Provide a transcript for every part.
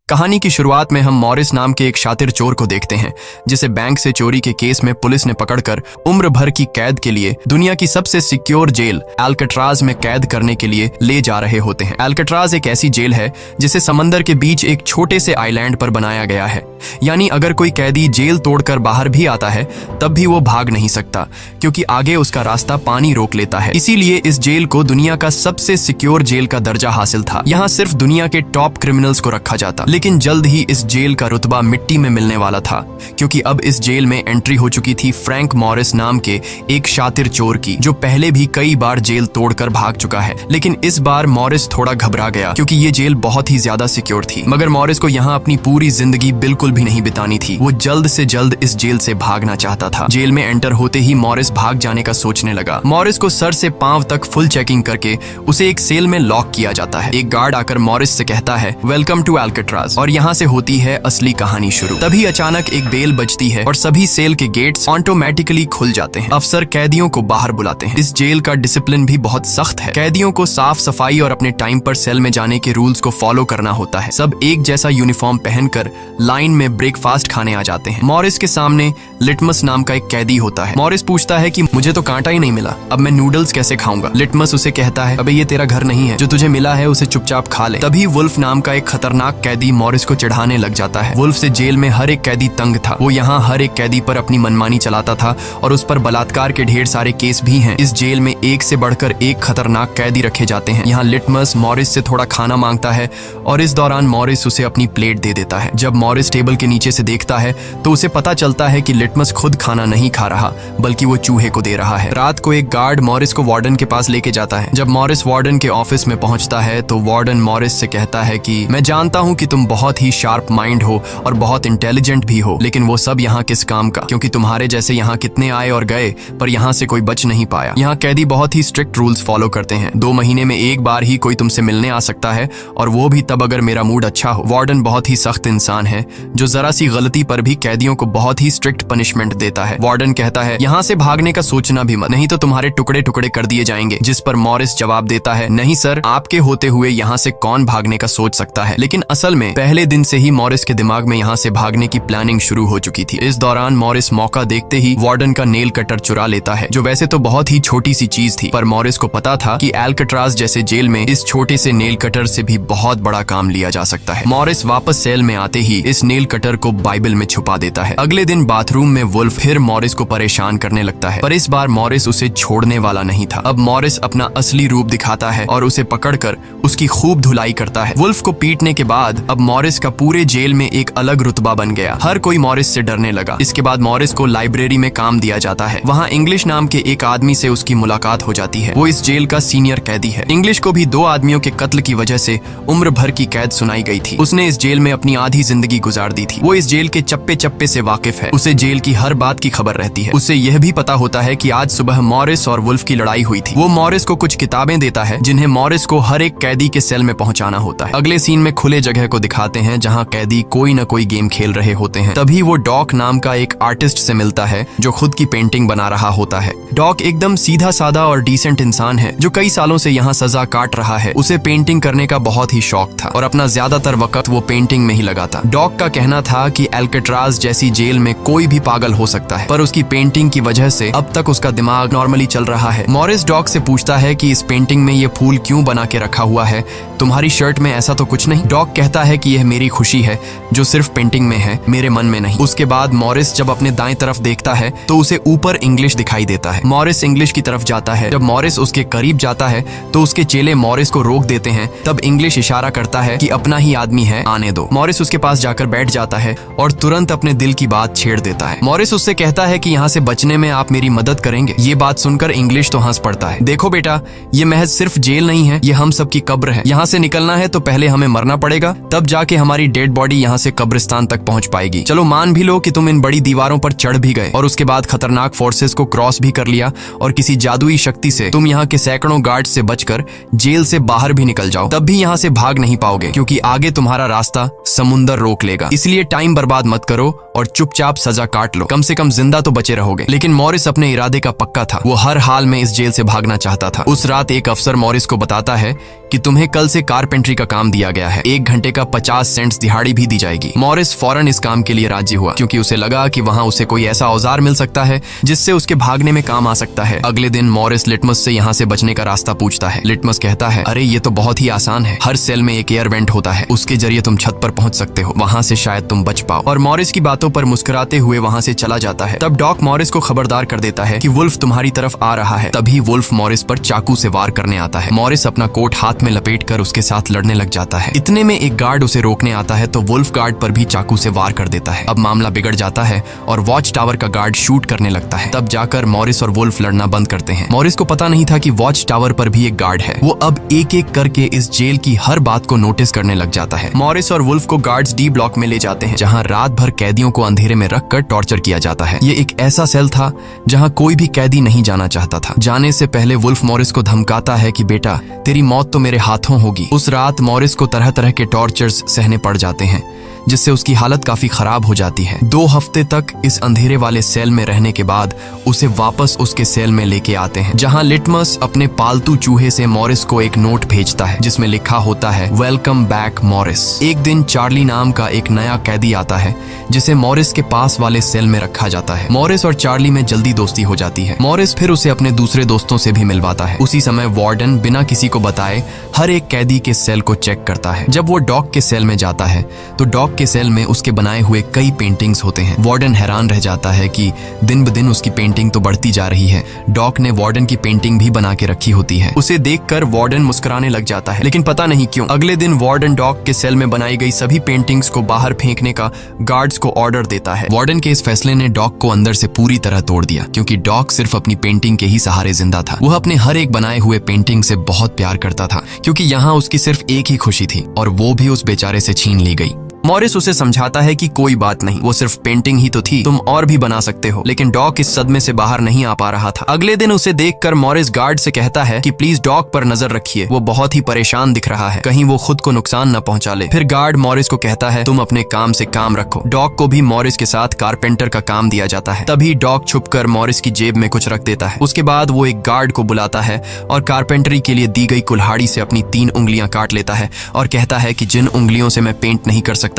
कहानी की शुरुआत में हम मॉरिस नाम के एक शातिर चोर को देखते हैं जिसे बैंक से चोरी के केस में पुलिस ने पकड़कर उम्र भर की कैद के लिए दुनिया की सबसे सिक्योर जेल एल्कट्राज में कैद करने के लिए ले जा रहे होते हैं। एल्कट्राज एक ऐसी जेल है जिसे समंदर के बीच एक छोटे से आइलैंड पर बनाया गया है, यानी अगर कोई कैदी जेल तोड़कर बाहर भी आता है तब भी वो भाग नहीं सकता क्योंकि आगे उसका रास्ता पानी रोक लेता है। इसीलिए इस जेल को दुनिया का सबसे सिक्योर जेल का दर्जा हासिल था। यहाँ सिर्फ दुनिया के टॉप क्रिमिनल्स को रखा जाता, लेकिन जल्द ही इस जेल का रुतबा मिट्टी में मिलने वाला था क्योंकि अब इस जेल में एंट्री हो चुकी थी फ्रैंक मॉरिस नाम के एक शातिर चोर की, जो पहले भी कई बार जेल तोड़कर भाग चुका है। लेकिन इस बार मॉरिस थोड़ा घबरा गया क्योंकि ये जेल बहुत ही ज्यादा सिक्योर थी। मगर मॉरिस को यहाँ अपनी पूरी जिंदगी बिल्कुल भी नहीं बितानी थी। वो जल्द से जल्द इस जेल से भागना चाहता था। जेल में एंटर होते ही मॉरिस भाग जाने का सोचने लगा। मॉरिस को सर से पांव तक फुल चेकिंग करके उसे एक सेल में लॉक किया जाता है। एक गार्ड आकर मॉरिस से कहता है, वेलकम टू एल्कट्राज, और यहाँ से होती है असली कहानी शुरू। तभी अचानक एक बेल बजती है और सभी सेल के गेट्स ऑटोमेटिकली खुल जाते हैं। अफसर कैदियों को बाहर बुलाते हैं। इस जेल का डिसिप्लिन भी बहुत सख्त है। कैदियों को साफ सफाई और अपने टाइम पर सेल में जाने के रूल्स को फॉलो करना होता है। सब एक जैसा यूनिफॉर्म पहनकर लाइन में ब्रेकफास्ट खाने आ जाते हैं। मॉरिस के सामने लिटमस नाम का एक कैदी होता है। मॉरिस पूछता है कि मुझे तो कांटा ही नहीं मिला, अब मैं नूडल्स कैसे खाऊंगा। लिटमस उसे कहता है, अबे ये तेरा घर नहीं है, जो तुझे मिला है उसे चुपचाप खा ले। तभी वुल्फ नाम का एक खतरनाक कैदी मॉरिस को चिढ़ाने लग जाता है। वुल्फ से जेल में हर एक कैदी तंग था। वो यहाँ हर एक कैदी पर अपनी मनमानी चलाता था और उस पर बलात्कार के ढेर सारे केस भी हैं। इस जेल में एक से बढ़कर एक खतरनाक कैदी रखे जाते हैं। यहाँ लिटमस मॉरिस से थोड़ा खाना मांगता है और इस दौरान मॉरिस उसे अपनी प्लेट दे देता है। जब मॉरिस टेबल के नीचे से देखता है तो उसे पता चलता है कि लिटमस खुद खाना नहीं खा रहा बल्कि वो चूहे को दे रहा है। रात को एक गार्ड मॉरिस को वार्डन के पास लेके जाता है। जब मॉरिस वार्डन के ऑफिस में पहुंचता है तो वार्डन मॉरिस से कहता है कि मैं जानता हूं कि तुम बहुत ही शार्प माइंड हो और बहुत इंटेलिजेंट भी हो, लेकिन वो सब यहाँ किस काम का, क्योंकि तुम्हारे जैसे यहाँ कितने आए और गए पर यहाँ से कोई बच नहीं पाया। यहाँ कैदी बहुत ही स्ट्रिक्ट रूल्स फॉलो करते हैं। 2 महीने में एक बार ही कोई तुमसे मिलने आ सकता है और वो भी तब अगर मेरा मूड अच्छा हो। वार्डन बहुत ही सख्त इंसान है जो जरा सी गलती पर भी कैदियों को बहुत ही स्ट्रिक्ट पनिशमेंट देता है। वार्डन कहता है, यहाँ से भागने का सोचना भी मत, नहीं तो तुम्हारे टुकड़े टुकड़े कर दिए जाएंगे। जिस पर मॉरिस जवाब देता है, नहीं सर, आपके होते हुए यहाँ से कौन भागने का सोच सकता है। लेकिन असल में पहले दिन से ही मॉरिस के दिमाग में यहाँ से भागने की प्लानिंग शुरू हो चुकी थी। इस दौरान मॉरिस मौका देखते ही वार्डन का नेल कटर चुरा लेता है, जो वैसे तो बहुत ही छोटी सी चीज थी, पर मॉरिस को पता था कि एल्कट्राज जैसे जेल में इस छोटे से नेल कटर से भी बहुत बड़ा काम लिया जा सकता है। मॉरिस वापस सेल में आते ही इस नेल कटर को बाइबल में छुपा देता है। अगले दिन बाथरूम में वुल्फ फिर मॉरिस को परेशान करने लगता है, पर इस बार मॉरिस उसे छोड़ने वाला नहीं था। अब मॉरिस अपना असली रूप दिखाता है और उसे पकड़कर उसकी खूब धुलाई करता है। वुल्फ को पीटने के बाद अब मॉरिस का पूरे जेल में एक अलग रुतबा बन गया। हर कोई मॉरिस से डरने लगा। इसके बाद मॉरिस को लाइब्रेरी में काम दिया जाता है। वहाँ इंग्लिश नाम के एक आदमी से उसकी मुलाकात हो जाती है। वो इस जेल का सीनियर कैदी है। इंग्लिश को भी 2 आदमियों के कत्ल की वजह से उम्र भर की कैद सुनाई गई थी। उसने इस जेल में अपनी आधी जिंदगी गुजार दी थी। वो इस जेल के चप्पे चप्पे से वाकिफ है। उसे जेल की हर बात की खबर रहती है। उसे यह भी पता होता है कि आज सुबह मॉरिस और वुल्फ की लड़ाई हुई थी। वो मॉरिस को कुछ किताबें देता है जिन्हें मॉरिस को हर एक कैदी के सेल में पहुंचाना होता है। अगले सीन में खुले जगह को दिखाते हैं जहां कैदी कोई न कोई गेम खेल रहे होते हैं। तभी वो डॉक नाम का एक आर्टिस्ट से मिलता है जो खुद की पेंटिंग बना रहा होता है। डॉक एकदम सीधा साधा और डिसेंट इंसान है जो कई सालों से यहाँ सजा काट रहा है। उसे पेंटिंग करने का बहुत ही शौक था और अपना ज्यादातर वक्त वो पेंटिंग में ही लगाता। डॉक का कहना था कि एल्कट्राज जैसी जेल में कोई भी पागल हो सकता है, पर उसकी पेंटिंग की वजह से अब तक उसका दिमाग नॉर्मली चल रहा है। मॉरिस डॉक से पूछता है कि इस पेंटिंग में ये फूल क्यों बना के रखा हुआ है, तुम्हारी शर्ट में ऐसा तो कुछ नहीं। डॉक कहता है कि यह मेरी खुशी है जो सिर्फ पेंटिंग में है, मेरे मन में नहीं। उसके बाद मॉरिस जब अपने दाएं तरफ देखता है तो उसे ऊपर इंग्लिश दिखाई देता है। मॉरिस इंग्लिश की तरफ जाता है। जब मॉरिस उसके करीब जाता है तो उसके चेले मॉरिस को रोक देते हैं। तब इंग्लिश इशारा करता है कि अपना ही आदमी है, आने दो। मॉरिस उसके पास जाकर बैठ जाता है और तुरंत अपने दिल की बात छेड़ देता है। मॉरिस उससे कहता है कि यहाँ से बचने में आप मेरी मदद करेंगे। ये बात सुनकर इंग्लिश तो हंस पड़ता है। देखो बेटा, ये महज सिर्फ जेल नहीं है, ये हम सब की कब्र है। यहाँ से निकलना है तो पहले हमें मरना पड़ेगा, तब जाके हमारी डेड बॉडी यहाँ से कब्रिस्तान तक पहुँच पाएगी। चलो मान भी लो कि तुम इन बड़ी दीवारों पर चढ़ भी गए और उसके बाद खतरनाक फोर्सेस को क्रॉस भी कर लिया और किसी जादुई शक्ति से तुम यहाँ के सैकड़ों गार्ड से बचकर जेल से बाहर भी निकल जाओ, तब भी यहाँ से भाग नहीं पाओगे क्योंकि आगे तुम्हारा रास्ता समुंदर रोक लेगा। इसलिए टाइम बर्बाद मत करो और चुपचाप सजा काट लो, कम से कम जिंदा तो बचे रहोगे। लेकिन मॉरिस अपने इरादे का पक्का था। वो हर हाल में इस जेल से भागना चाहता था। उस रात एक अफसर मॉरिस को बताता है कि तुम्हें कल से कारपेंट्री का काम दिया गया है, 1 घंटे का 50 सेंट्स दिहाड़ी भी दी जाएगी। मॉरिस फौरन इस काम के लिए राजी हुआ क्योंकि उसे लगा कि वहाँ उसे कोई ऐसा औजार मिल सकता है जिससे उसके भागने में काम आ सकता है। अगले दिन मॉरिस लिटमस से यहाँ से बचने का रास्ता पूछता है। लिटमस कहता है, अरे ये तो बहुत ही आसान है, हर सेल में एक एयर वेंट होता है, उसके जरिए तुम छत पर पहुंच सकते हो, वहाँ से शायद तुम बच पाओ। और मॉरिस की बातों पर मुस्कुराते हुए वहाँ से चला जाता है। तब डॉक मॉरिस को खबरदार कर देता है कि वुल्फ तुम्हारी तरफ आ रहा है। तभी वुल्फ मॉरिस पर चाकू से वार करने आता है। मॉरिस अपना कोट हाथ में लपेटकर उसके साथ लड़ने लग जाता है। इतने में एक गार्ड उसे रोकने आता है तो वुल्फ गार्ड पर भी चाकू से वार कर देता है। अब मामला बिगड़ जाता है और वॉच टावर का गार्ड शूट करने लगता है। तब जाकर मॉरिस और वुल्फ लड़ना बंद करते हैं। मॉरिस को पता नहीं था कि वॉच टावर पर भी एक गार्ड है। वो अब एक एक करके इस जेल की हर बात को नोटिस करने लग जाता है। मॉरिस और वुल्फ को गार्ड्स डी ब्लॉक में ले जाते हैं, जहाँ रात भर कैदियों को अंधेरे में रखकर टॉर्चर किया जाता है। ये एक ऐसा सेल था जहाँ कोई भी कैदी नहीं जाना चाहता था। जाने से पहले वुल्फ मॉरिस को धमकाता है कि बेटा, तेरी मौत तो मेरे हाथों होगी। उस रात मॉरिस को तरह तरह के टॉर्चर्स सहने पड़ जाते हैं, जिससे उसकी हालत काफी खराब हो जाती है। 2 हफ्ते तक इस अंधेरे वाले सेल में रहने के बाद उसे वापस उसके सेल में लेके आते हैं, जहां लिटमस अपने पालतू चूहे से मॉरिस को एक नोट भेजता है जिसमें लिखा होता है, वेलकम बैक मॉरिस। एक दिन चार्ली नाम का एक नया कैदी आता है जिसे मॉरिस के पास वाले सेल में रखा जाता है। मॉरिस और चार्ली में जल्दी दोस्ती हो जाती है। मॉरिस फिर उसे अपने दूसरे दोस्तों से भी मिलवाता है। उसी समय वार्डन बिना किसी को बताए हर एक कैदी के सेल को चेक करता है। जब वो डॉक के सेल में जाता है तो डॉक के सेल में उसके बनाए हुए कई पेंटिंग्स होते हैं। वार्डन हैरान रह जाता है कि दिन ब दिन उसकी पेंटिंग तो बढ़ती जा रही है। डॉक ने वार्डन की पेंटिंग भी बना के रखी होती है। उसे देखकर वार्डन मुस्कुराने लग जाता है, लेकिन पता नहीं क्यों अगले दिन वार्डन डॉक के सेल में बनाई गई सभी पेंटिंग्स को बाहर फेंकने का गार्ड्स को ऑर्डर देता है। वार्डन के इस फैसले ने डॉक को अंदर से पूरी तरह तोड़ दिया, क्योंकि डॉक सिर्फ अपनी पेंटिंग के ही सहारे जिंदा था। वह अपने हर एक बनाए हुए पेंटिंग से बहुत प्यार करता था, क्योंकि यहाँ उसकी सिर्फ एक ही खुशी थी और वो भी उस बेचारे से छीन ली गई। मॉरिस उसे समझाता है कि कोई बात नहीं, वो सिर्फ पेंटिंग ही तो थी, तुम और भी बना सकते हो। लेकिन डॉक इस सदमे से बाहर नहीं आ पा रहा था। अगले दिन उसे देखकर मॉरिस गार्ड से कहता है कि प्लीज डॉक पर नजर रखिए, वो बहुत ही परेशान दिख रहा है, कहीं वो खुद को नुकसान न पहुंचा ले। फिर गार्ड मॉरिस को कहता है, तुम अपने काम से काम रखो। डॉक को भी मॉरिस के साथ कारपेंटर का काम दिया जाता है। तभी डॉक छुपकर मॉरिस की जेब में कुछ रख देता है। उसके बाद वो एक गार्ड को बुलाता है और कारपेंटरी के लिए दी गई कुल्हाड़ी से अपनी 3 उंगलियां काट लेता है और कहता है कि जिन उंगलियों से मैं पेंट नहीं कर सकता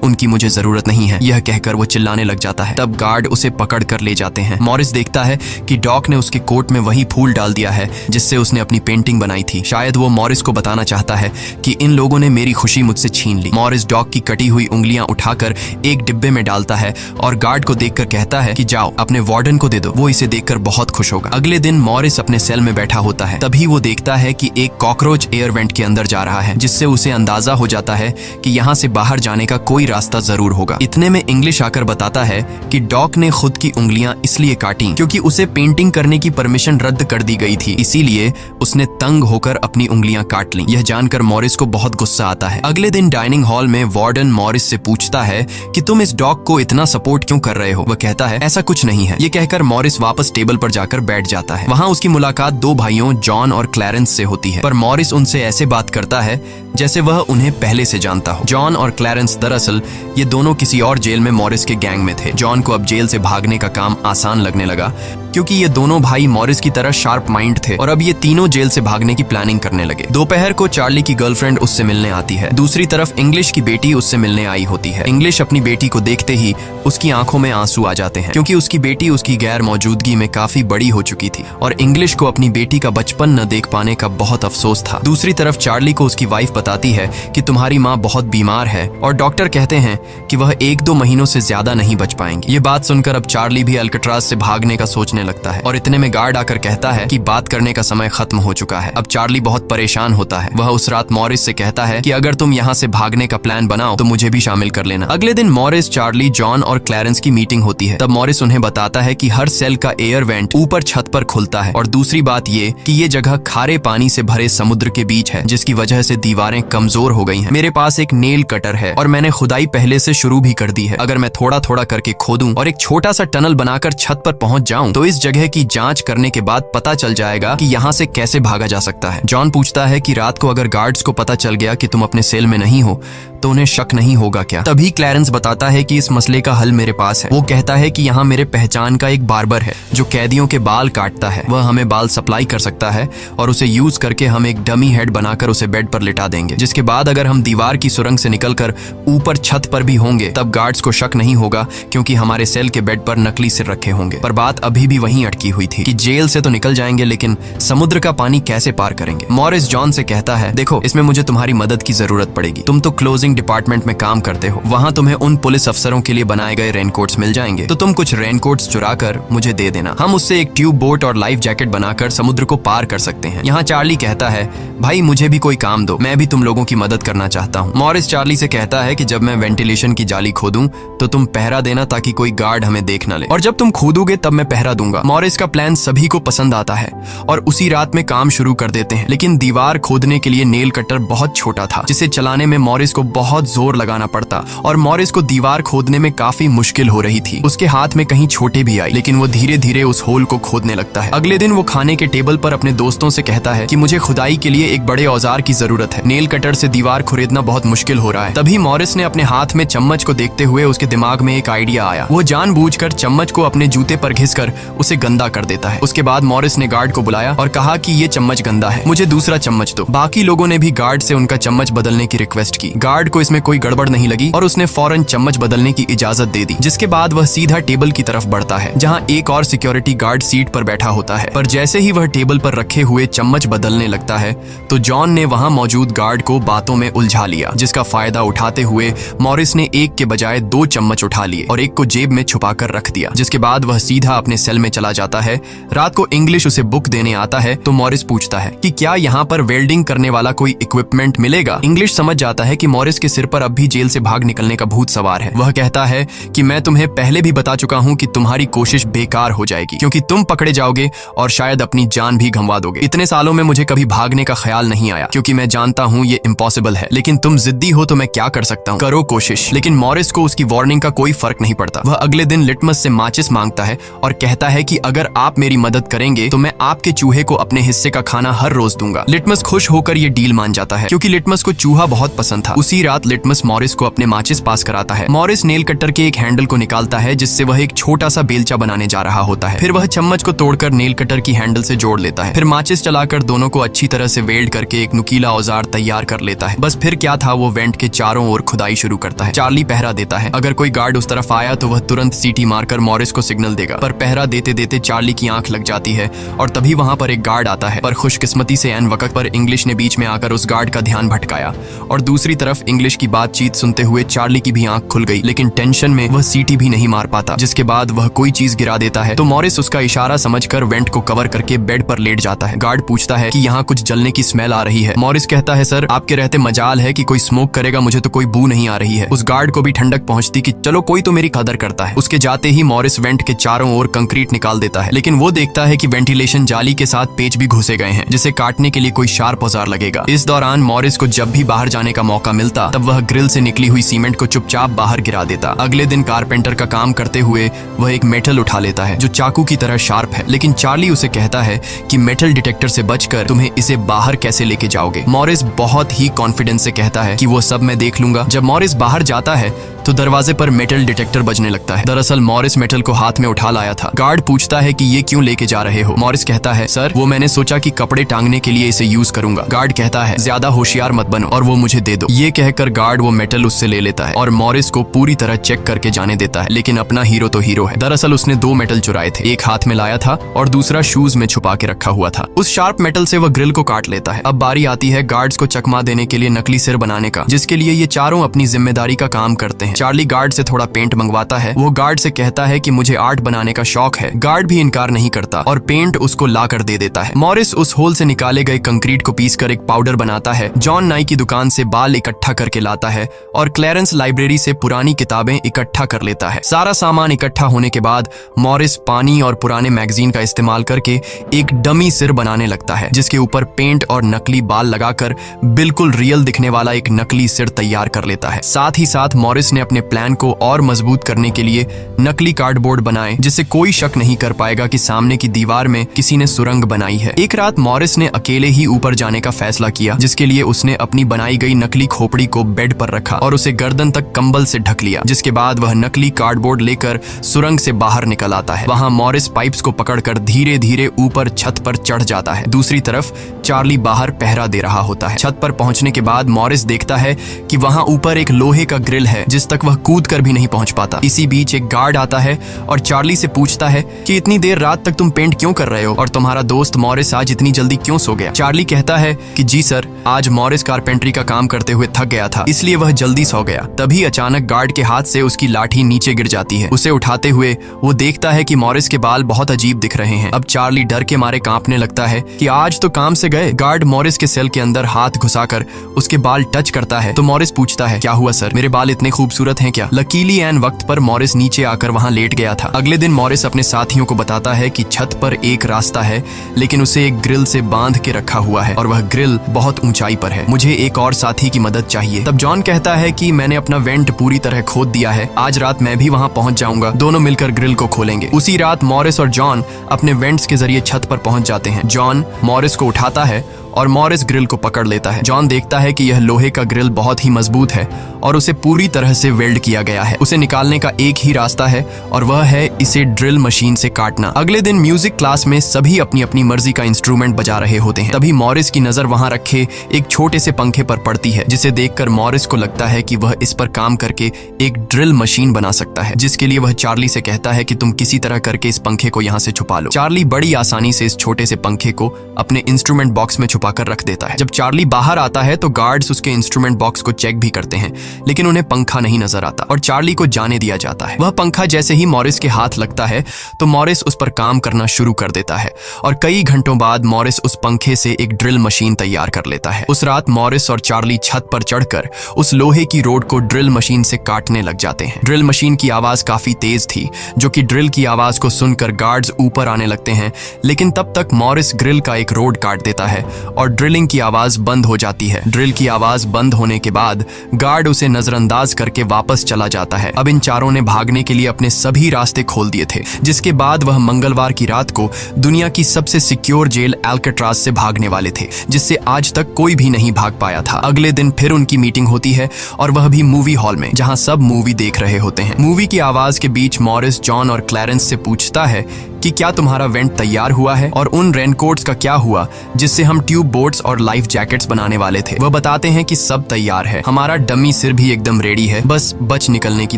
उनकी मुझे जरूरत नहीं है। यह कहकर वो चिल्लाने लग जाता है। तब गार्ड उसे पकड़ कर ले जाते हैं। मॉरिस देखता है कि डॉक ने उसके कोट में वही फूल डाल दिया है जिससे उसने अपनी पेंटिंग बनाई थी। शायद वो मॉरिस को बताना चाहता है कि इन लोगों ने मेरी खुशी मुझसे छीन ली। मॉरिस डॉक की कटी हुई उंगलियां उठाकर एक डिब्बे में डालता है और गार्ड को देखकर कहता है कि जाओ अपने वार्डन को दे दो, वो इसे देखकर बहुत खुश होगा। अगले दिन मॉरिस अपने सेल में बैठा होता है। तभी वो देखता है कि एक कॉकरोच एयर वेंट के अंदर जा रहा है, जिससे उसे अंदाजा हो जाता है कि यहाँ से बाहर जाने का कोई रास्ता जरूर होगा। इतने में इंग्लिश आकर बताता है कि डॉक ने खुद की उंगलियां इसलिए काटी क्योंकि उसे पेंटिंग करने की परमिशन रद्द कर दी गई थी, इसीलिए उसने तंग होकर अपनी उंगलियां काट लीं। यह जानकर मॉरिस को बहुत गुस्सा आता है। अगले दिन डाइनिंग हॉल में वार्डन मॉरिस से पूछता है कि तुम इस डॉग को इतना सपोर्ट क्यों कर रहे हो। वह कहता है ऐसा कुछ नहीं है। ये कहकर मॉरिस वापस टेबल पर जाकर बैठ जाता है। वहाँ उसकी मुलाकात 2 भाइयों जॉन और क्लैरेंस से होती है, पर मॉरिस उनसे ऐसे बात करता है जैसे वह उन्हें पहले से जानता हो। जॉन और क्लैरेंस दरअसल ये दोनों किसी और जेल में मॉरिस के गैंग में थे। जॉन को अब जेल से भागने का काम आसान लगने लगा क्योंकि ये दोनों भाई मॉरिस की तरह शार्प माइंड थे और अब ये तीनों जेल से भागने की प्लानिंग करने लगे। दोपहर को चार्ली की गर्लफ्रेंड उससे मिलने आती है। दूसरी तरफ इंग्लिश की बेटी उससे मिलने आई होती है। इंग्लिश अपनी बेटी को देखते ही उसकी आंखों में आंसू आ जाते हैं क्योंकि उसकी बेटी उसकी गैर मौजूदगी में काफी बड़ी हो चुकी थी और इंग्लिश को अपनी बेटी का बचपन न देख पाने का बहुत अफसोस था। दूसरी तरफ चार्ली को उसकी वाइफ बताती है कि तुम्हारी माँ बहुत बीमार है और डॉक्टर कहते हैं कि वह 1-2 महीनों से ज्यादा नहीं बच पाएंगी। ये बात सुनकर अब चार्ली भी अल्काट्राज से भागने का सोचने लगता है और इतने में गार्ड आकर कहता है कि बात करने का समय खत्म हो चुका है। अब चार्ली बहुत परेशान होता है। वह उस रात मॉरिस से कहता है कि अगर तुम यहाँ से भागने का प्लान बनाओ तो मुझे भी शामिल कर लेना। अगले दिन मॉरिस, चार्ली, जॉन और क्लैरेंस की मीटिंग होती है। तब मॉरिस उन्हें बताता है कि हर सेल का एयर वेंट ऊपर छत पर खुलता है और दूसरी बात ये कि ये जगह खारे पानी से भरे समुद्र के बीच है, जिसकी वजह से दीवारें कमजोर हो गई हैं। मेरे पास एक नेल कटर है और मैंने खुदाई पहले से शुरू भी कर दी है। अगर मैं थोड़ा थोड़ा करके खोदूं और एक छोटा सा टनल बनाकर छत पर पहुंच जाऊं तो इस जगह की जांच करने के बाद पता चल जाएगा कि यहाँ से कैसे भागा जा सकता है। जॉन पूछता है कि रात को अगर गार्ड्स को पता चल गया कि तुम अपने सेल में नहीं हो तो उन्हें शक नहीं होगा क्या? तभी क्लैरेंस बताता है कि इस मसले का हल मेरे पास है। वो कहता है कि यहाँ मेरे पहचान का एक बार्बर है जो कैदियों के बाल काटता है। वह हमें बाल सप्लाई कर सकता है और उसे यूज करके हम एक डमी हेड बनाकर उसे बेड पर लिटा देंगे, जिसके बाद अगर हम दीवार की सुरंग से निकलकर ऊपर छत पर भी होंगे तब गार्ड्स को शक नहीं होगा, क्योंकि हमारे सेल के बेड पर नकली सिर रखे होंगे। पर बात अभी भी वहीं अटकी हुई थी कि जेल से तो निकल जाएंगे, लेकिन समुद्र का पानी कैसे पार करेंगे? मॉरिस जॉन से कहता है, देखो इसमें मुझे तुम्हारी मदद की जरूरत पड़ेगी। तुम तो क्लोजिंग डिपार्टमेंट में काम करते हो, वहां तुम्हें उन पुलिस अफसरों के लिए बनाए गए रेनकोट्स मिल जाएंगे, तो तुम कुछ रेनकोट्स चुरा कर मुझे दे देना। हम उससे एक ट्यूब बोट और लाइफ जैकेट बनाकर समुद्र को पार कर सकते हैं। यहाँ चार्ली कहता है, भाई मुझे भी कोई काम दो, मैं भी तुम लोगों की मदद करना चाहता हूँ। मॉरिस चार्ली से कहता है कि जब मैं वेंटिलेशन की जाली खोदूं तो तुम पहरा देना ताकि कोई गार्ड हमें देख न ले, और जब तुम खोदोगे तब मैं पहरा दूंगा। मॉरिस का प्लान सभी को पसंद आता है और उसी रात में काम शुरू कर देते हैं, लेकिन दीवार खोदने के लिए नेल कटर बहुत छोटा था, जिसे चलाने में मॉरिस को बहुत जोर लगाना पड़ता और मॉरिस को दीवार खोदने में काफी मुश्किल हो रही थी। उसके हाथ में कहीं छोटे भी आई, लेकिन वो धीरे धीरे उस होल को खोदने लगता है। अगले दिन वो खाने के टेबल पर अपने दोस्तों से कहता है कि मुझे खुदाई के लिए एक बड़े औजार की जरूरत है, नेल कटर से दीवार खुरेदना बहुत मुश्किल हो रहा है। तभी मॉरिस ने अपने हाथ में चम्मच को देखते हुए उसके दिमाग में एक आइडिया आया। वो जानबूझकर चम्मच को अपने जूते पर घिसकर उसे गंदा कर देता है। उसके बाद मॉरिस ने गार्ड को बुलाया और कहा कि ये चम्मच गंदा है, मुझे दूसरा चम्मच दो। बाकी लोगों ने भी गार्ड से उनका चम्मच बदलने की रिक्वेस्ट की। गार्ड को इसमें कोई गड़बड़ नहीं लगी और उसने फौरन चम्मच बदलने की इजाजत दे दी, जिसके बाद वह सीधा टेबल की तरफ बढ़ता है जहां एक और सिक्योरिटी गार्ड सीट पर बैठा होता है। पर जैसे ही वह टेबल पर रखे हुए चम्मच बदलने लगता है तो जॉन ने वहां मौजूद गार्ड को बातों में उलझा लिया, जिसका फायदा उठाते हुए मॉरिस ने एक के बजाय 2 चम्मच उठा लिए और एक को जेब में छुपाकर रख दिया, जिसके बाद वह सीधा अपने सेल में चला जाता है। रात को इंग्लिश उसे बुक देने आता है तो मॉरिस पूछता है कि क्या यहाँ पर वेल्डिंग करने वाला कोई इक्विपमेंट मिलेगा? इंग्लिश समझ जाता है कि मॉरिस के सिर पर अब भी जेल से भाग निकलने का भूत सवार है। वह कहता है कि मैं तुम्हें पहले भी बता चुका हूँ कि तुम्हारी कोशिश बेकार हो जाएगी, क्योंकि तुम पकड़े जाओगे और शायद अपनी जान भी गंवा दोगे। इतने सालों में मुझे कभी भागने का ख्याल नहीं आया, क्योंकि मैं जानता हूँ ये इम्पॉसिबल है, लेकिन तुम जिद्दी हो तो मैं क्या कर सकता हूँ, करो कोशिश। लेकिन मॉरिस को उसकी वार्निंग का कोई फर्क नहीं पड़ता। वह अगले दिन लिटमस से माचिस मांगता है और कहता है कि अगर आप मेरी मदद करेंगे तो मैं आपके चूहे को अपने हिस्से का खाना हर रोज दूंगा। लिटमस खुश होकर ये डील मान जाता है, क्योंकि लिटमस को चूहा बहुत पसंद था। उसी रात लिटमस मॉरिस को अपने माचिस पास कराता है। मॉरिस नेल कटर के एक हैंडल को निकालता है, जिससे वह एक छोटा सा बेलचा बनाने जा रहा होता है। फिर वह चम्मच को तोड़कर नेल कटर की हैंडल से जोड़ लेता है। फिर माचिस चलाकर दोनों को अच्छी तरह से वेल्ड करके एक नुकीला औजार तैयार कर लेता है। बस फिर क्या था, वो वेंट के चारों ओर खुदाई शुरू करता है। चार्ली पहरा देता है। अगर कोई गार्ड उस तरफ आया तो वह तुरंत सीटी मारकर मॉरिस को सिग्नल देगा, पर पहरा देते देते चार्ली की आंख लग जाती है और तभी वहां पर एक गार्ड आता है। पर खुशकिस्मती से ऐन वक्त पर इंग्लिश ने बीच में आकर उस गार्ड का ध्यान भटकाया और दूसरी तरफ इंग्लिश की बातचीत सुनते हुए चार्ली की भी आंख खुल गई, लेकिन टेंशन में वह सीटी भी नहीं मार पाता। जिसके बाद वह कोई चीज गिरा देता है तो मॉरिस उसका इशारा समझकर वेंट को कवर करके बेड पर लेट जाता है। गार्ड पूछता है कि यहाँ कुछ जलने की स्मेल आ रही है। मॉरिस कहता है, सर आपके रहते मजाल है कि कोई स्मोक करेगा, मुझे तो कोई बू नहीं आ रही है। उस गार्ड को भी ठंडक पहुंचती कि चलो कोई तो मेरी कदर करता है। उसके जाते ही मॉरिस वेंट के चारों ओर कंक्रीट निकाल देता है, लेकिन वो देखता है कि वेंटिलेशन जाली के साथ पेच भी घुसे गए हैं, जिसे काटने के लिए कोई शार्प औजार लगेगा। इस दौरान मॉरिस को जब भी बाहर जाने का मौका मिलता तब वह ग्रिल से निकली हुई सीमेंट को चुपचाप बाहर गिरा देता। अगले दिन कारपेंटर का काम करते हुए वह एक मेटल उठा लेता है जो चाकू की तरह शार्प है, लेकिन चार्ली उसे कहता है कि मेटल डिटेक्टर से बचकर तुम्हें इसे बाहर कैसे लेके जाओगे। मॉरिस बहुत ही कॉन्फिडेंस से कहता है कि वो सब मैं देख लूंगा। जब मॉरिस बाहर जाता है तो दरवाजे पर मेटल डिटेक्टर बजने लगता है। दरअसल मॉरिस मेटल को हाथ में उठा लाया था। गार्ड पूछता है कि ये क्यों लेके जा रहे हो? मॉरिस कहता है, सर वो मैंने सोचा कि कपड़े टांगने के लिए इसे यूज करूंगा। गार्ड कहता है, ज्यादा होशियार मत बनो और वो मुझे दे दो। ये कहकर गार्ड वो मेटल उससे ले लेता है और मॉरिस को पूरी तरह चेक करके जाने देता है, लेकिन अपना हीरो तो हीरो है। दरअसल उसने 2 मेटल चुराए थे, एक हाथ में लाया था और दूसरा शूज में छुपा के रखा हुआ था। उस शार्प मेटल से वह ग्रिल को काट लेता है। अब बारी आती है गार्ड्स को चकमा देने के लिए नकली सिर बनाने का, जिसके लिए ये चारों अपनी जिम्मेदारी का काम करते हैं। चार्ली गार्ड से थोड़ा पेंट मंगवाता है। वो गार्ड से कहता है कि मुझे आर्ट बनाने का शौक है। गार्ड भी इनकार नहीं करता और पेंट उसको ला कर दे देता है। मॉरिस उस होल से निकाले गए कंक्रीट को पीसकर एक पाउडर बनाता है। जॉन नाई की दुकान से बाल इकट्ठा करके लाता है और क्लैरेंस लाइब्रेरी से पुरानी किताबें इकट्ठा कर लेता है। सारा सामान इकट्ठा होने के बाद मॉरिस पानी और पुराने मैगजीन का इस्तेमाल करके एक डमी सिर बनाने लगता है, जिसके ऊपर पेंट और नकली बाल लगाकर बिल्कुल रियल दिखने वाला एक नकली सिर तैयार कर लेता है। साथ ही साथ मॉरिस ने अपने प्लान को और मजबूत करने के लिए नकली कार्डबोर्ड बनाए जिससे कोई शक नहीं कर पाएगा कि सामने की दीवार में किसी ने सुरंग बनाई है। एक रात मॉरिस ने अकेले ही ऊपर जाने का फैसला किया, जिसके लिए उसने अपनी बनाई गई नकली खोपड़ी को बेड पर रखा और उसे गर्दन तक कंबल से ढक लिया, जिसके बाद वह नकली कार्डबोर्ड लेकर सुरंग से बाहर निकल आता है। वहां मॉरिस पाइप्स को पकड़कर धीरे धीरे ऊपर छत पर चढ़ जाता है। दूसरी तरफ चार्ली बाहर पहरा दे रहा होता है। छत पर पहुंचने के बाद मॉरिस देखता है कि वहां ऊपर एक लोहे का ग्रिल है जिस तक वह कूद कर भी नहीं पहुंच पाता। इसी बीच एक गार्ड आता है और चार्ली से पूछता है कि इतनी देर रात तक तुम पेंट क्यों कर रहे हो और तुम्हारा दोस्त मॉरिस आज इतनी जल्दी क्यों सो गया। चार्ली कहता है कि जी सर, आज मॉरिस कारपेंट्री का काम करते हुए थक गया था, इसलिए वह जल्दी सो गया। तभी अचानक गार्ड के हाथ से उसकी लाठी नीचे गिर जाती है। उसे उठाते हुए वो देखता है कि मॉरिस के बाल बहुत अजीब दिख रहे हैं। अब चार्ली डर के मारे कांपने लगता है कि आज तो काम से गए। गार्ड मॉरिस के सेल के अंदर हाथ घुसाकर उसके बाल टच करता है तो मॉरिस पूछता है, क्या हुआ सर, मेरे बाल इतने खूबसूरत हैं क्या। लकीली एन वक्त पर मॉरिस नीचे आकर वहां लेट गया था। अगले दिन मॉरिस अपने साथियों को बताता है कि छत पर एक रास्ता है, लेकिन उसे एक ग्रिल से बांध के रखा हुआ है और वह ग्रिल बहुत ऊंचाई पर है। मुझे एक और साथी की मदद चाहिए। तब जॉन कहता है कि मैंने अपना वेंट पूरी तरह खोद दिया है, आज रात मैं भी वहां पहुंच जाऊंगा, दोनों मिलकर ग्रिल को खोलेंगे। उसी रात मॉरिस और जॉन अपने वेंट्स के जरिए छत पर पहुंच जाते हैं। जॉन मॉरिस को उठाता है और मॉरिस ग्रिल को पकड़ लेता है। जॉन देखता है कि यह लोहे का ग्रिल बहुत ही मजबूत है और उसे पूरी तरह से वेल्ड किया गया है। उसे निकालने का एक ही रास्ता है और वह है इसे ड्रिल मशीन से काटना। अगले दिन म्यूजिक क्लास में सभी अपनी अपनी मर्जी का इंस्ट्रूमेंट बजा रहे होते हैं। तभी मॉरिस की नजर वहां रखे एक छोटे से पंखे पर पड़ती है, जिसे देखकर मॉरिस को लगता है कि वह इस पर काम करके एक ड्रिल मशीन बना सकता है, जिसके लिए वह चार्ली से कहता है कि तुम किसी तरह करके इस पंखे को यहाँ से छुपा लो। चार्ली बड़ी आसानी से इस छोटे से पंखे को अपने इंस्ट्रूमेंट बॉक्स में छुपाकर रख देता है। जब चार्ली बाहर आता है तो गार्ड्स उसके इंस्ट्रूमेंट बॉक्स को चेक भी करते हैं, लेकिन उन्हें पंखा नहीं नजर आता और चार्ली को जाने दिया जाता है। वह पंखा जैसे ही मॉरिस के हाथ लगता है तो मॉरिस उस पर काम करना शुरू कर देता है और कई घंटों बाद मॉरिस उस पंखे से एक ड्रिल मशीन तैयार कर लेता है। उस रात मॉरिस और चार्ली छत पर चढ़कर उस लोहे की रोड को ड्रिल मशीन से काटने लग जाते हैं। ड्रिल मशीन की आवाज काफी तेज थी, जो कि ड्रिल की आवाज को सुनकर गार्ड्स ऊपर आने लगते हैं, लेकिन तब तक मॉरिस ग्रिल का एक रोड काट देता है और ड्रिलिंग की आवाज बंद हो जाती है। ड्रिल की आवाज बंद होने के बाद गार्ड उसे नजरअंदाज करके वापस चला जाता है। अब इन चारों ने भागने के लिए अपने सभी रास्ते खोल दिए थे, जिसके बाद वह मंगलवार की रात को दुनिया की सबसे सिक्योर जेल एल्केट्राज से भागने वाले थे, जिससे आज तक कोई भी नहीं भाग पाया था। अगले दिन फिर उनकी मीटिंग होती है और वह भी मूवी हॉल में, जहां सब मूवी देख रहे होते हैं। मूवी की आवाज के बीच मॉरिस जॉन और क्लैरेंस से पूछता है कि क्या तुम्हारा वेंट तैयार हुआ है और उन रेनकोट्स का क्या हुआ जिससे हम ट्यूब बोट्स और लाइफ जैकेट्स बनाने वाले थे। वह बताते हैं कि सब तैयार है, हमारा डमी सिर भी एकदम रेडी है, बस बच निकलने की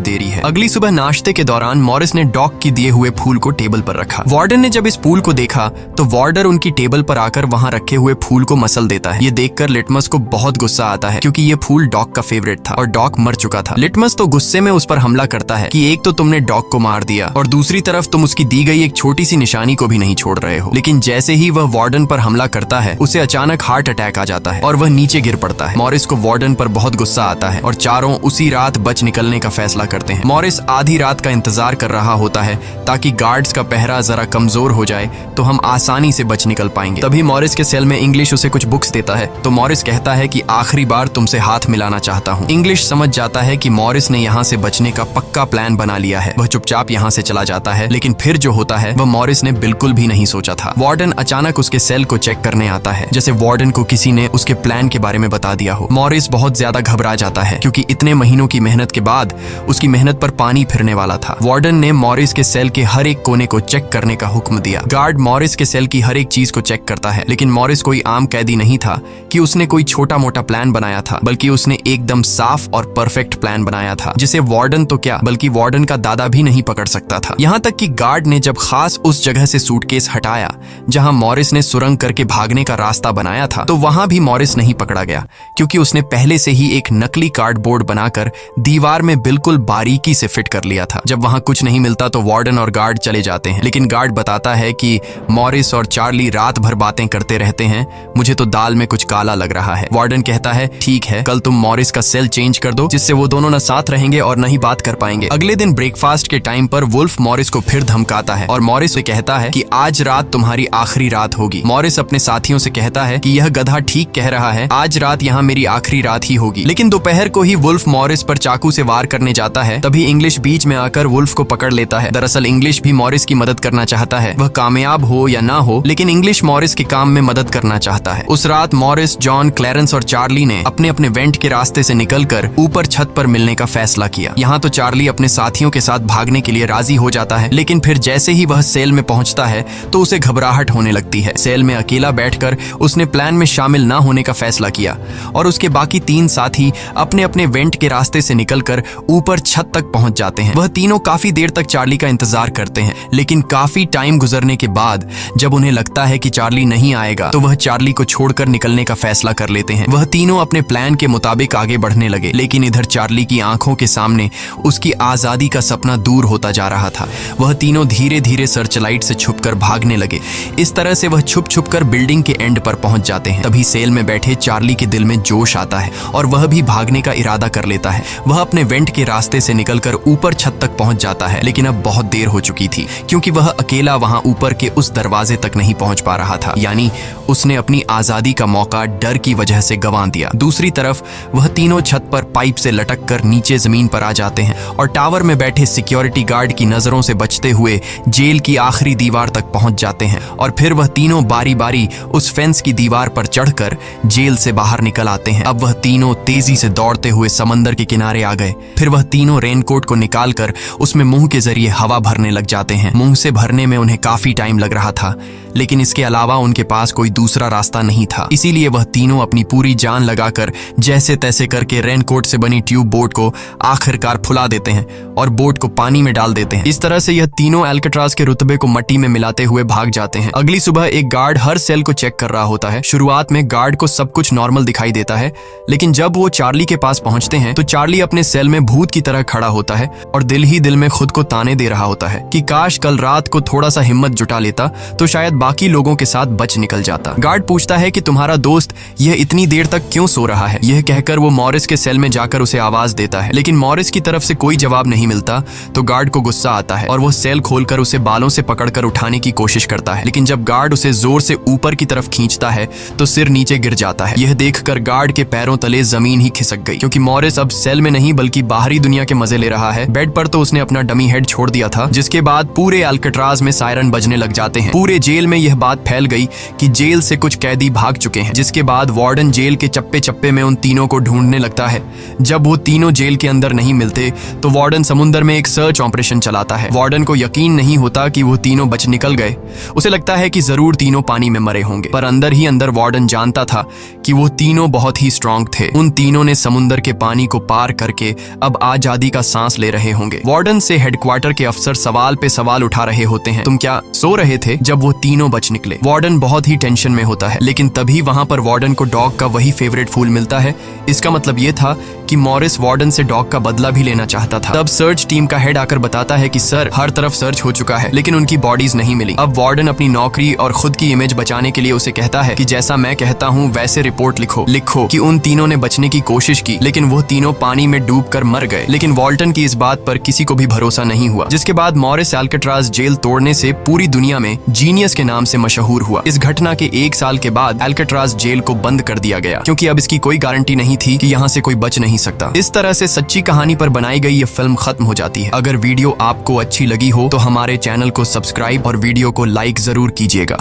देरी है। अगली सुबह नाश्ते के दौरान मॉरिस ने डॉग की दिए हुए फूल को टेबल पर रखा। वार्डन ने जब इस फूल को देखा तो वार्डर उनकी टेबल पर आकर वहां रखे हुए फूल को मसल देता है। ये देखकर लिटमस को बहुत गुस्सा आता है, क्योंकि ये फूल डॉग का फेवरेट था और डॉग मर चुका था। लिटमस तो गुस्से में उस पर हमला करता है कि एक तो तुमने डॉग को मार दिया और दूसरी तरफ तुम उसकी दी गई एक छोटी सी निशानी को भी नहीं छोड़ रहे हो। लेकिन जैसे ही वह वार्डन पर हमला करता है, उसे अचानक हार्ट अटैक आ जाता है और वह नीचे गिर पड़ता है। मॉरिस को वार्डन पर बहुत गुस्सा आता है और चारों उसी रात बच निकलने का फैसला करते हैं। मॉरिस आधी रात का इंतजार कर रहा होता है ताकि गार्ड्स का पहरा जरा कमजोर हो जाए तो हम आसानी से बच निकल पाएंगे। तभी मॉरिस के सेल में इंग्लिश उसे कुछ बुक्स देता है तो मॉरिस कहता है कि आखिरी बार तुमसे हाथ मिलाना चाहता हूँ। इंग्लिश समझ जाता है कि मॉरिस ने यहाँ से बचने का पक्का प्लान बना लिया है। वह चुपचाप यहाँ से चला जाता है, लेकिन फिर जो होता है वह मॉरिस ने बिल्कुल भी नहीं सोचा था। वार्डन अचानक उसके सेल को चेक करने आता है, जैसे वार्डन को किसी ने उसके प्लान के बारे में बता दिया हो। मॉरिस बहुत ज्यादा घबरा जाता है, क्योंकि इतने महीनों की मेहनत के बाद उसकी मेहनत पर पानी फिरने वाला था। वार्डन ने मॉरिस के सेल के हर एक कोने को चेक करने का हुक्म दिया। गार्ड मॉरिस के सेल की हर एक चीज को चेक करता है, लेकिन मॉरिस कोई आम कैदी नहीं था कि उसने कोई छोटा मोटा प्लान बनाया था, बल्कि उसने एकदम साफ और परफेक्ट प्लान बनाया था, जिसे वार्डन तो क्या बल्कि वार्डन का दादा भी नहीं पकड़ सकता था। यहाँ तक कि गार्ड ने जब खास उस जगह से सूटकेस हटाया जहां मॉरिस ने सुरंग करके भागने का रास्ता बनाया था, तो वहां भी मॉरिस नहीं पकड़ा गया, क्योंकि उसने पहले से ही एक नकली कार्डबोर्ड बनाकर दीवार में बिल्कुल बारीकी से फिट कर लिया था। जब वहां कुछ नहीं मिलता तो वार्डन और गार्ड चले जाते हैं, लेकिन गार्ड बताता है कि मॉरिस और चार्ली रात भर बातें करते रहते हैं, मुझे तो दाल में कुछ काला लग रहा है। वार्डन कहता है ठीक है, कल तुम मॉरिस का सेल चेंज कर दो, जिससे वो दोनों न साथ रहेंगे और न ही बात कर पाएंगे। अगले दिन ब्रेकफास्ट के टाइम पर वुल्फ मॉरिस को फिर धमकाता है और मॉरिस से कहता है कि आज रात तुम्हारी आखिरी रात होगी। मॉरिस अपने साथियों से कहता है कि यह गधा ठीक कह रहा है, आज रात यहाँ मेरी आखिरी रात ही होगी। लेकिन दोपहर को ही वुल्फ मॉरिस पर चाकू से वार करने जाता है। तभी इंग्लिश बीच में आकर वुल्फ को पकड़ लेता है। दरअसल इंग्लिश भी मॉरिस की मदद करना चाहता है, वह कामयाब हो या ना हो, लेकिन इंग्लिश मॉरिस के काम में मदद करना चाहता है। उस रात मॉरिस, जॉन, क्लैरेंस और चार्ली ने अपने अपने वेंट के रास्ते से निकलकर ऊपर छत पर मिलने का फैसला किया। यहाँ तो चार्ली अपने साथियों के साथ भागने के लिए राजी हो जाता है, लेकिन फिर जैसे ही वह सेल में पहुंचता है तो उसे घबराहट होने लगती है। सेल में अकेला बैठकर उसने प्लान में शामिल ना होने का फैसला किया और उसके बाकी 3 साथी अपने अपने वेंट के रास्ते से निकलकर ऊपर छत तक पहुंच जाते हैं। वह तीनों काफी देर तक चार्ली का इंतजार करते हैं, लेकिन काफी टाइम गुजरने के बाद जब उन्हें लगता है कि चार्ली नहीं आएगा तो वह चार्ली को छोड़कर निकलने का फैसला कर लेते हैं। वह तीनों अपने प्लान के मुताबिक आगे बढ़ने लगे, लेकिन इधर चार्ली की आंखों के सामने उसकी आजादी का सपना दूर होता जा रहा था। वह तीनों धीरे धीरे सर्चलाइट से छुपकर भागने लगे। इस तरह से वह छुप छुप कर बिल्डिंग के एंड पर पहुंच जाते हैं। तभी सेल में बैठे चार्ली के दिल में जोश आता है और वह भी भागने का इरादा कर लेता है। वह अपने वेंट के रास्ते से निकलकर ऊपर छत तक पहुंच जाता है, लेकिन अब बहुत देर हो चुकी थी क्योंकि वह अकेला वहां ऊपर के उस दरवाजे तक नहीं पहुंच पा रहा था। यानी उसने अपनी आजादी का मौका डर की वजह से गंवा दिया। दूसरी तरफ वह तीनों छत पर पाइप से लटक कर नीचे जमीन पर आ जाते हैं और टावर में बैठे सिक्योरिटी गार्ड की नजरों से बचते हुए जेल की आखिरी दीवार तक पहुंच जाते हैं। और फिर वह तीनों बारी बारी उस फेंस की दीवार पर चढ़कर जेल से बाहर निकल आते हैं। अब वह तीनों तेजी से दौड़ते हुए समंदर के किनारे आ गए। फिर वह तीनों रेनकोट को निकालकर उसमें मुंह के जरिए हवा भरने लग जाते हैं। मुंह से भरने में उन्हें काफी टाइम लग रहा था, लेकिन इसके अलावा उनके पास कोई दूसरा रास्ता नहीं था। इसीलिए वह तीनों अपनी पूरी जान लगाकर जैसे तैसे करके रेनकोट से बनी ट्यूब बोट को आखिरकार फुला देते हैं और बोट को पानी में डाल देते हैं। इस तरह से यह तीनों अल्काट्राज के रुतबे को मट्टी में मिलाते हुए भाग जाते हैं। अगली सुबह एक गार्ड हर सेल को चेक कर रहा होता है। शुरुआत में गार्ड को सब कुछ नॉर्मल दिखाई देता है, लेकिन जब वो चार्ली के पास पहुंचते हैं तो चार्ली अपने सेल में भूत की तरह खड़ा होता है और दिल ही दिल में खुद को ताने दे रहा होता है कि काश कल रात को थोड़ा सा हिम्मत जुटा लेता तो शायद बाकी लोगों के साथ बच निकल जाता। गार्ड पूछता है कि तुम्हारा दोस्त यह इतनी देर तक क्यों सो रहा है। यह कहकर वो मॉरिस के सेल में जाकर उसे आवाज देता है, लेकिन मॉरिस की तरफ से कोई जवाब नहीं मिलता तो गार्ड को गुस्सा आता है और वो सेल खोलकर उसे बालों से पकड़कर उठाने की कोशिश करता है। लेकिन जब गार्ड उसे जोर से ऊपर की तरफ खींचता है तो सिर नीचे गिर जाता है। यह देखकर गार्ड के पैरों तले जमीन ही खिसक गई, क्योंकि मॉरिस अब सेल में नहीं बल्कि बाहरी दुनिया के मजे ले रहा है। बेड पर तो उसने अपना डमी हेड छोड़ दिया था, जिसके बाद पूरे अल्काट्राज में सायरन बजने लग जाते हैं। पूरे जेल में यह बात फैल गई कि जेल से कुछ कैदी भाग चुके हैं, जिसके बाद वार्डन जेल के चप्पे चप्पे में उन तीनों को ढूंढने लगता है। जब वो तीनों जेल के अंदर नहीं मिलते तो वार्डन समुद्र में एक सर्च ऑपरेशन चलाता है। वार्डन को यकीन नहीं होता कि वो तीनों बच निकल गए। उसे लगता है कि जरूर तीनों पानी में मरे होंगे, पर अंदर ही अंदर वार्डन जानता था कि वो तीनों बहुत ही स्ट्रांग थे। उन तीनों ने समुद्र के पानी को पार करके अब आजादी का सांस ले रहे होंगे। वार्डन से हेडक्वार्टर के अफसर सवाल पे सवाल उठा रहे होते हैं, तुम क्या सो रहे थे जब वो तीनों बच निकले। वार्डन बहुत ही टेंशन में होता है, लेकिन तभी वहां पर वार्डन को डॉग का वही फेवरेट फूल मिलता है। इसका मतलब ये था कि मॉरिस वार्डन से डॉग का बदला भी लेना चाहता था। तब सर्च टीम का हेड आकर बताता है कि सर, हर तरफ सर्च हो चुका है, लेकिन उनकी बॉडीज नहीं मिली। अब वार्डन अपनी नौकरी और खुद की इमेज बचाने के लिए उसे कहता है कि जैसा मैं कहता हूँ वैसे रिपोर्ट लिखो कि उन तीनों ने बचने की कोशिश की, लेकिन वो तीनों पानी में डूबकर मर गए। लेकिन वॉल्टन की इस बात पर किसी को भी भरोसा नहीं हुआ, जिसके बाद मॉरिस अल्काट्राज जेल तोड़ने से पूरी दुनिया में जीनियस के नाम से मशहूर हुआ। इस घटना के 1 साल के बाद अल्काट्राज जेल को बंद कर दिया गया, क्योंकि अब इसकी कोई गारंटी नहीं थी कि यहाँ से कोई बच नहीं सकता। इस तरह से सच्ची कहानी पर बनाई गई ये फिल्म खत्म हो जाती है। अगर वीडियो आपको अच्छी लगी हो तो हमारे चैनल को सब्सक्राइब और वीडियो को लाइक जरूर कीजिएगा।